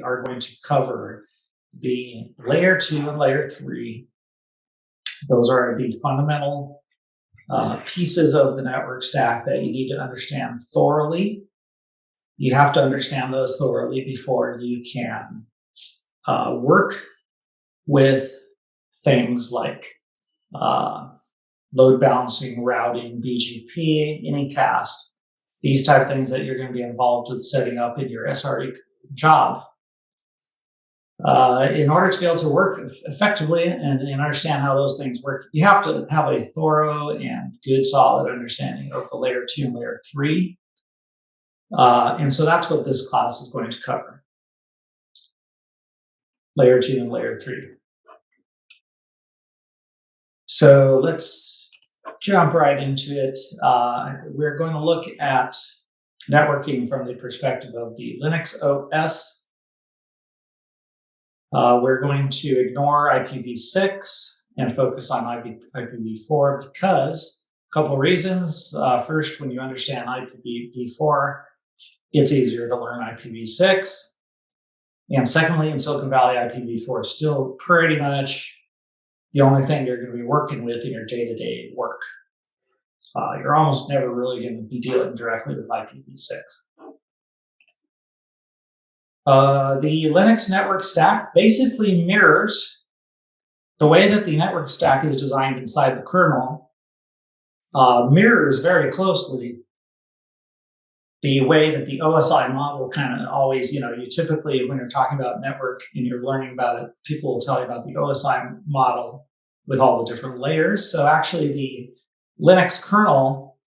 are going to cover the layer 2 and layer 3. Those are the fundamental pieces of the network stack that you need to understand thoroughly. You have to understand those thoroughly before you can work with things like load balancing, routing, BGP, anycast, these type of things that you're going to be involved with setting up in your SRE job. In order to be able to work effectively and understand how those things work, you have to have a thorough and good, solid understanding of the layer 2 and layer 3. And so that's what this class is going to cover. Layer 2 and layer 3. So let's jump right into it. We're going to look at networking from the perspective of the Linux OS. We're going to ignore IPv6 and focus on IPv4 because a couple of reasons. First, when you understand IPv4, it's easier to learn IPv6. And secondly, in Silicon Valley, IPv4 is still pretty much the only thing you're going to be working with in your day-to-day work. You're almost never really going to be dealing directly with IPv6. The Linux network stack basically mirrors the way that the network stack is designed inside the kernel, mirrors very closely the way that the OSI model kind of always, you typically, when you're talking about network and you're learning about it, people will tell you about the OSI model with all the different layers. So actually the Linux kernel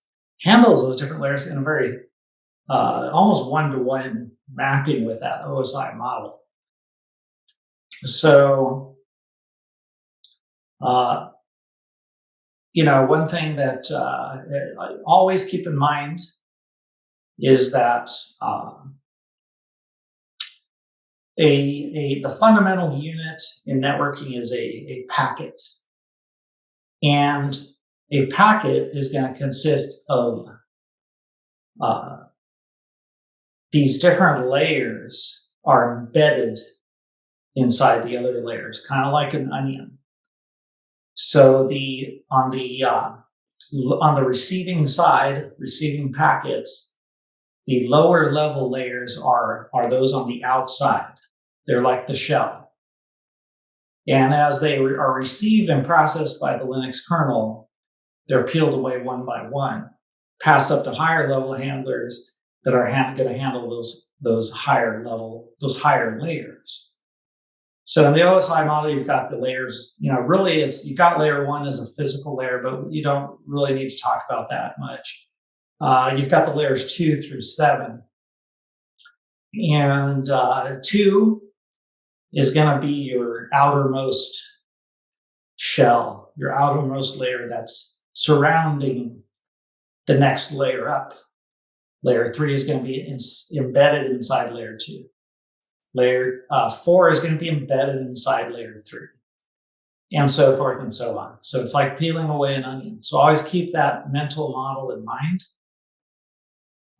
handles those different layers in a very almost one-to-one mapping with that OSI model. So, one thing that I always keep in mind is that the fundamental unit in networking is a packet. And a packet is going to consist of these different layers are embedded inside the other layers, kind of like an onion. So on the receiving side, receiving packets, the lower level layers are those on the outside. They're like the shell. And as they are received and processed by the Linux kernel, they're peeled away one by one, passed up to higher level handlers that are going to handle those higher layers. So in the OSI model, you've got the layers, really you've got layer 1 as a physical layer, but you don't really need to talk about that much. You've got the layers 2 through 7. And 2 is going to be your outermost shell, your outermost layer that's surrounding the next layer up. Layer 3 is going to be embedded inside layer 2. Layer 4 is going to be embedded inside layer 3. And so forth and so on. So it's like peeling away an onion. So always keep that mental model in mind.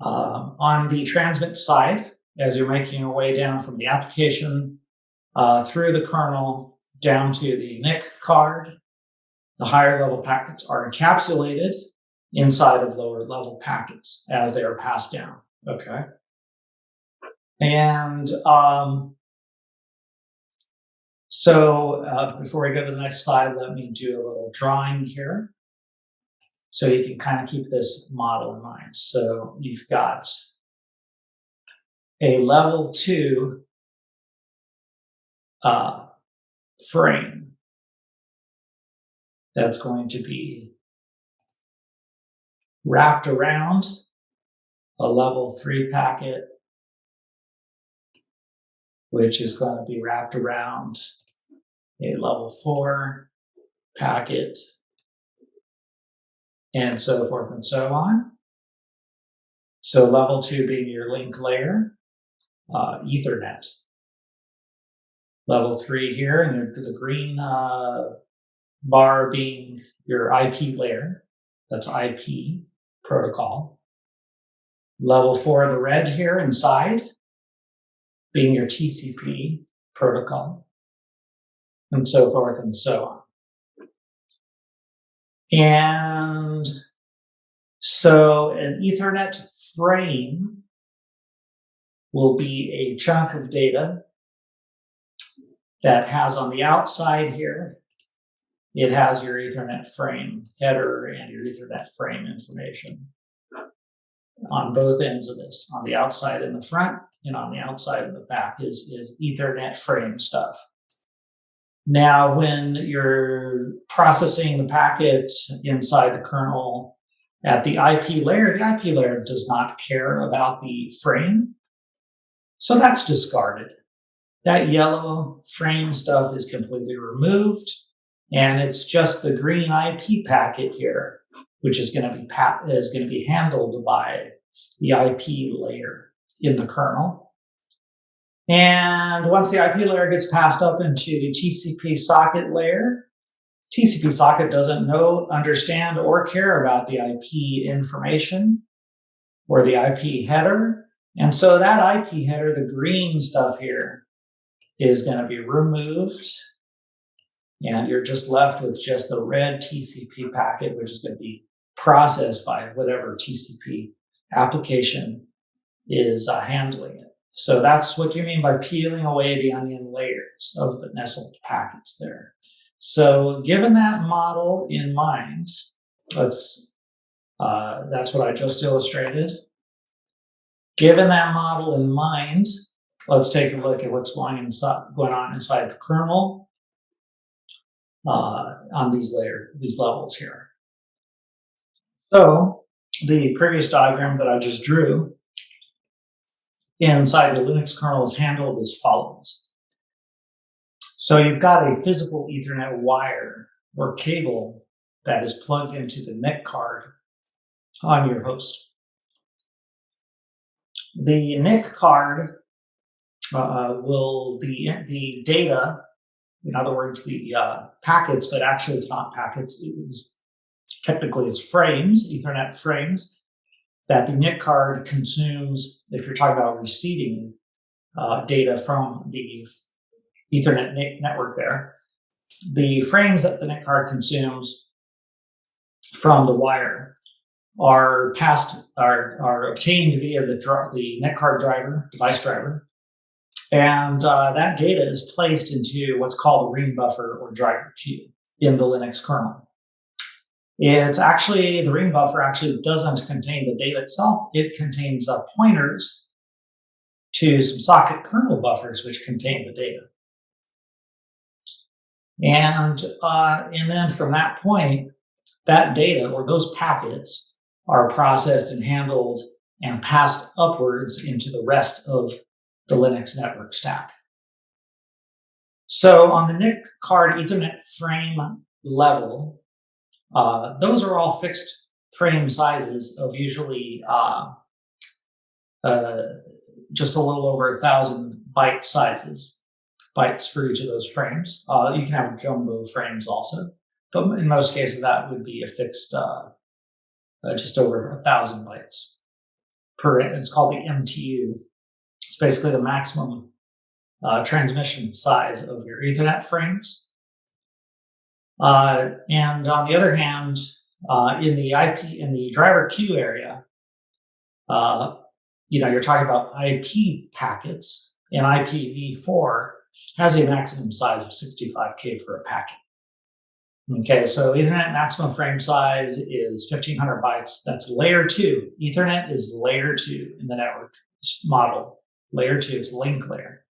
On the transmit side, as you're making your way down from the application through the kernel down to the NIC card, the higher level packets are encapsulated inside of lower level packets as they are passed down. Okay. And before we go to the next slide, let me do a little drawing here so you can kind of keep this model in mind. So you've got a level 2 frame that's going to be wrapped around a level 3 packet, which is going to be wrapped around a level 4 packet, and so forth and so on. So level 2 being your link layer, Ethernet. Level 3 here, and the green bar being your IP layer. That's IP protocol. Level 4, the red here inside, being your TCP protocol, and so forth and so on. And so an Ethernet frame will be a chunk of data that has on the outside here, it has your Ethernet frame header and your Ethernet frame information on both ends of this. On the outside and the front, and on the outside and the back is Ethernet frame stuff. Now, when you're processing the packet inside the kernel at the IP layer does not care about the frame. So that's discarded. That yellow frame stuff is completely removed, and it's just the green IP packet here, which is going to be handled by the IP layer in the kernel. And once the IP layer gets passed up into the TCP socket layer, TCP socket doesn't understand, or care about the IP information or the IP header. And so that IP header, the green stuff here, is going to be removed. And you're just left with just the red TCP packet, which is going to be processed by whatever TCP application is handling it. So that's what you mean by peeling away the onion layers of the nestled packets there. So given that model in mind, that's what I just illustrated. Given that model in mind, let's take a look at what's going on inside the kernel on these levels here. So the previous diagram that I just drew inside the Linux kernel is handled as follows. So you've got a physical Ethernet wire or cable that is plugged into the NIC card on your host. The NIC card will be the data, in other words, the packets, but actually it's not packets. Technically it's frames, Ethernet frames, that the NIC card consumes if you're talking about receiving data from the Ethernet NIC network there. The frames that the NIC card consumes from the wire are obtained via the NIC card driver, device driver, and that data is placed into what's called a ring buffer or driver queue in the Linux kernel. It's actually, the ring buffer actually doesn't contain the data itself. It contains pointers to some socket kernel buffers which contain the data. And then from that point, that data or those packets are processed and handled and passed upwards into the rest of the Linux network stack. So on the NIC card Ethernet frame level, those are all fixed frame sizes of usually just a little over 1,000 byte sizes, bytes for each of those frames. You can have jumbo frames also, but in most cases that would be a fixed just over 1,000 bytes per. It's called the MTU. It's basically the maximum transmission size of your Ethernet frames. And on the other hand, in the driver queue area, you're talking about IP packets, and IPv4 has a maximum size of 65K for a packet. Okay, so Ethernet maximum frame size is 1,500 bytes. That's layer 2. Ethernet is layer 2 in the network model. Layer 2 is link layer.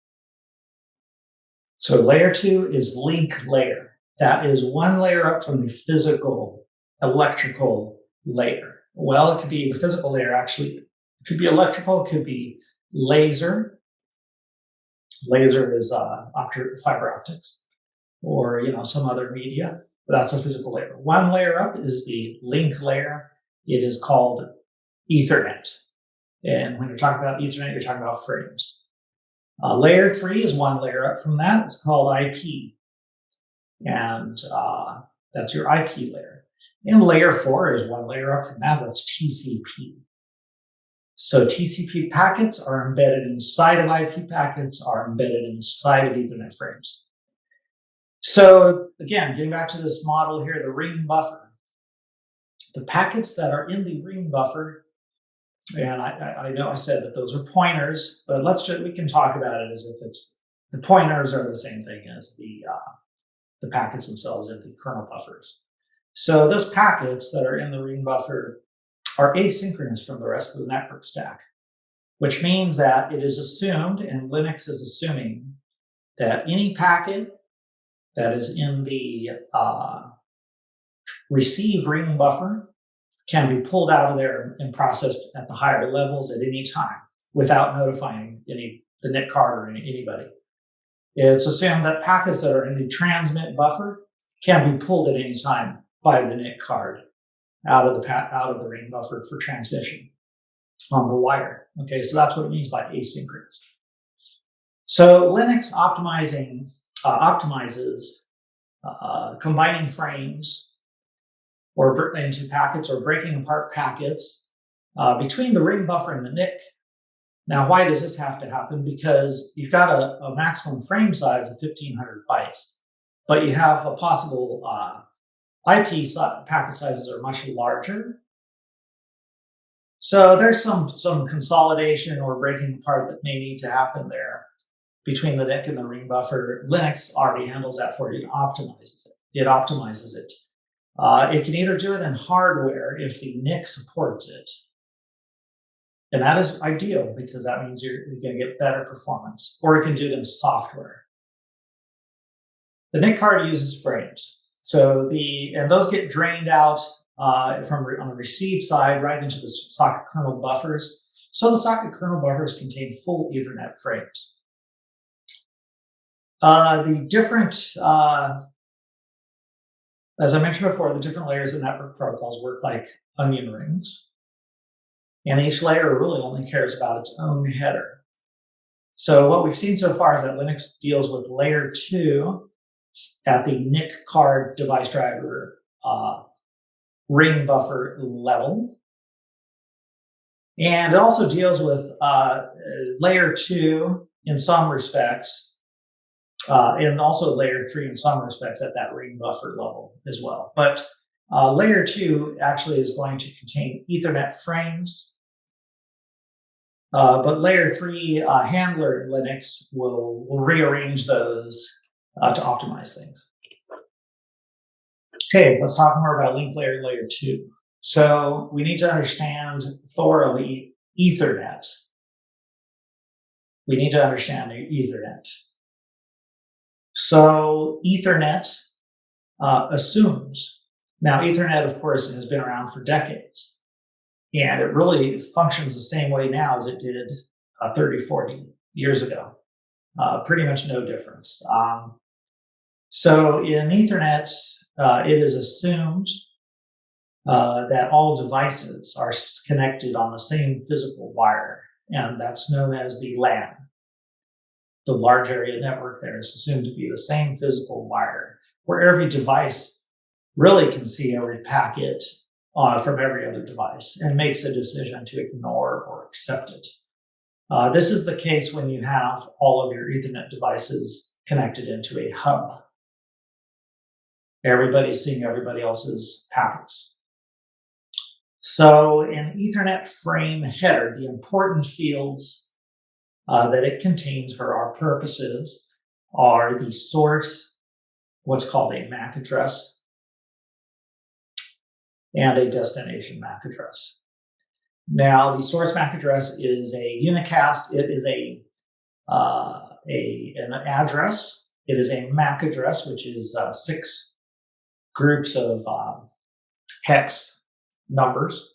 So layer 2 is link layer. That is one layer up from the physical electrical layer. Well, it could be the physical layer, actually. It could be electrical, it could be laser. Laser is fiber optics, or some other media. But that's a physical layer. One layer up is the link layer. It is called Ethernet. And when you're talking about Ethernet, you're talking about frames. Layer 3 is one layer up from that. It's called IP. And that's your IP layer. And layer 4 is one layer up from that. That's TCP. So TCP packets are embedded inside of IP packets, are embedded inside of Ethernet frames. So again, getting back to this model here, the ring buffer. The packets that are in the ring buffer, and I know I said that those are pointers, but we can talk about it as if the pointers are the same thing as the packets themselves in the kernel buffers. So those packets that are in the ring buffer are asynchronous from the rest of the network stack, which means that it is assumed, and Linux is assuming, that any packet that is in the receive ring buffer can be pulled out of there and processed at the higher levels at any time without notifying the NIC card or anybody. It's assumed that packets that are in the transmit buffer can be pulled at any time by the NIC card out of the ring buffer for transmission on the wire. Okay, so that's what it means by asynchronous. So Linux optimizes combining frames or into packets or breaking apart packets between the ring buffer and the NIC. Now, why does this have to happen? Because you've got a maximum frame size of 1,500 bytes, but you have a possible IP packet sizes are much larger. So there's some consolidation or breaking apart that may need to happen there between the NIC and the ring buffer. Linux already handles that for you. It optimizes it. It can either do it in hardware if the NIC supports it. And that is ideal because that means you're going to get better performance. Or it can do it in software. The NIC card uses frames. So and those get drained out on the receive side right into the socket kernel buffers. So the socket kernel buffers contain full Ethernet frames. The different, as I mentioned before, the different layers of network protocols work like onion rings. And each layer really only cares about its own header. So what we've seen so far is that Linux deals with layer 2 at the NIC card device driver ring buffer level. And it also deals with layer 2 in some respects, and also layer 3 in some respects at that ring buffer level as well. But layer 2 actually is going to contain Ethernet frames. But layer 3 handler in Linux will rearrange those to optimize things. Okay, let's talk more about link layer 2. So we need to understand thoroughly Ethernet. We need to understand Ethernet. So Ethernet assumes, now Ethernet, of course, has been around for decades. And it really functions the same way now as it did 30, 40 years ago. Pretty much no difference. So in Ethernet, it is assumed that all devices are connected on the same physical wire, and that's known as the LAN. The large area network there is assumed to be the same physical wire, where every device really can see every packet from every other device and makes a decision to ignore or accept it. This is the case when you have all of your Ethernet devices connected into a hub. Everybody's seeing everybody else's packets. So in Ethernet frame header, the important fields that it contains for our purposes are the source, what's called a MAC address, and a destination MAC address. Now, the source MAC address is a unicast. It is an address. It is a MAC address, which is 6 groups of hex numbers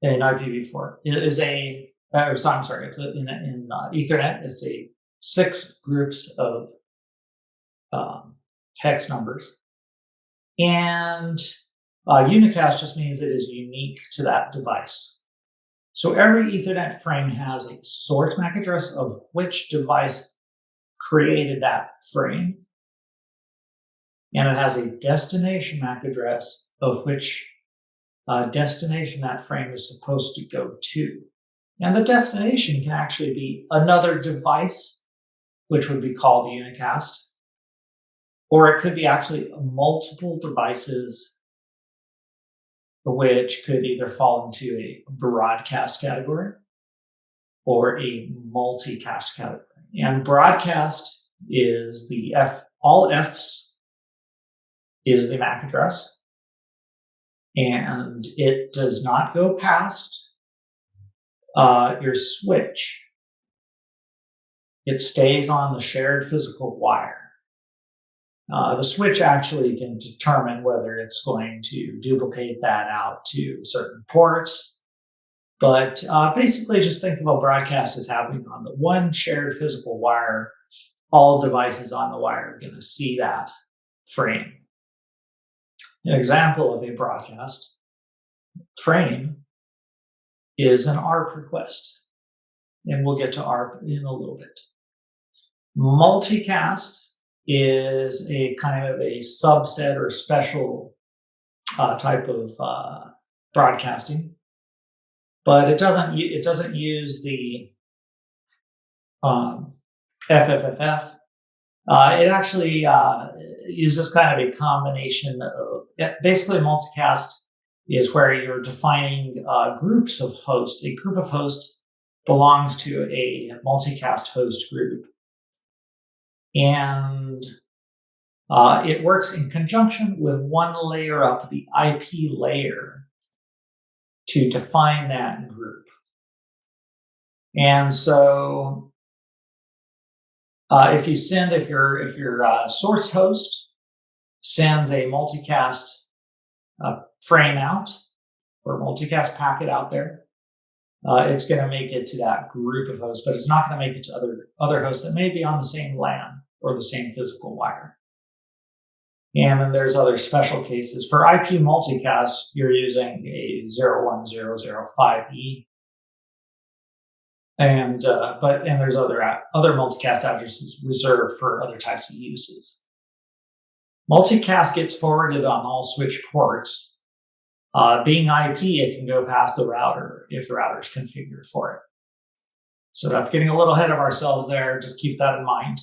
in IPv4. It is in Ethernet, it's 6 groups of hex numbers. And unicast just means it is unique to that device. So every Ethernet frame has a source MAC address of which device created that frame. And it has a destination MAC address of which destination that frame is supposed to go to. And the destination can actually be another device, which would be called a unicast, or it could be actually multiple devices, which could either fall into a broadcast category or a multicast category. And broadcast is the all Fs is the MAC address, and it does not go past your switch. It stays on the shared physical wire. The switch actually can determine whether it's going to duplicate that out to certain ports. But basically, just think of a broadcast as happening on the one shared physical wire. All devices on the wire are going to see that frame. An example of a broadcast frame is an ARP request. And we'll get to ARP in a little bit. Multicast is a kind of a subset or special type of broadcasting, but it doesn't use the FFFF. It actually uses kind of a combination of basically multicast is where you're defining groups of hosts. A group of hosts belongs to a multicast host group. And it works in conjunction with one layer up, the IP layer, to define that group. And so if your source host sends a multicast frame out or multicast packet out there, it's going to make it to that group of hosts, but it's not going to make it to other hosts that may be on the same LAN or the same physical wire. And then there's other special cases. For IP multicast, you're using a 01005E. And there's other multicast addresses reserved for other types of uses. Multicast gets forwarded on all switch ports. Being IP, it can go past the router if the router is configured for it. So that's getting a little ahead of ourselves there. Just keep that in mind.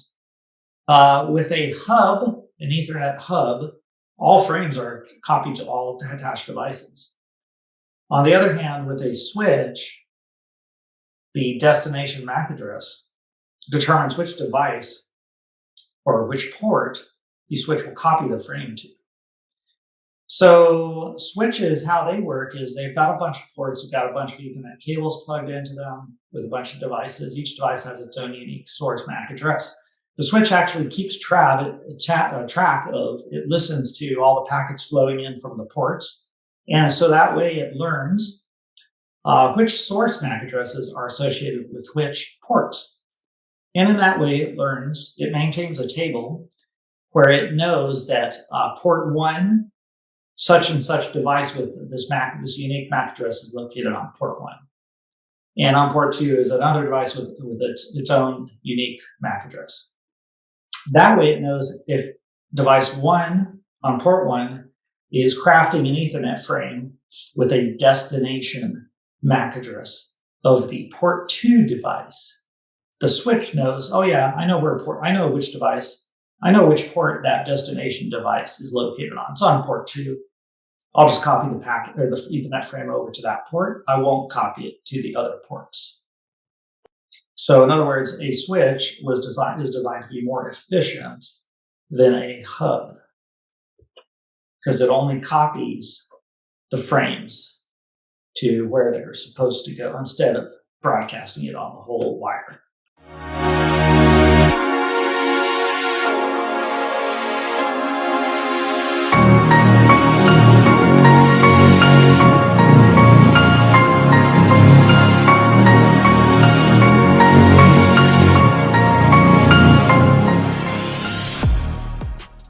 With a hub, an Ethernet hub, all frames are copied to all attached devices. On the other hand, with a switch, the destination MAC address determines which device or which port the switch will copy the frame to. So switches, how they work is they've got a bunch of ports, you've got a bunch of Ethernet cables plugged into them with a bunch of devices. Each device has its own unique source MAC address. The switch actually keeps track of, it listens to all the packets flowing in from the ports. And so that way it learns which source MAC addresses are associated with which ports. And in that way it maintains a table where it knows that port 1, such and such device with this unique MAC address is located on port 1. And on port 2 is another device with its own unique MAC address. That way it knows if device 1 on port 1 is crafting an Ethernet frame with a destination MAC address of the port 2 device. The switch knows, oh yeah, I know which port that destination device is located on. It's on port 2. I'll just copy the packet or the Ethernet frame over to that port. I won't copy it to the other ports. So in other words, a switch is designed to be more efficient than a hub because it only copies the frames to where they're supposed to go instead of broadcasting it on the whole wire.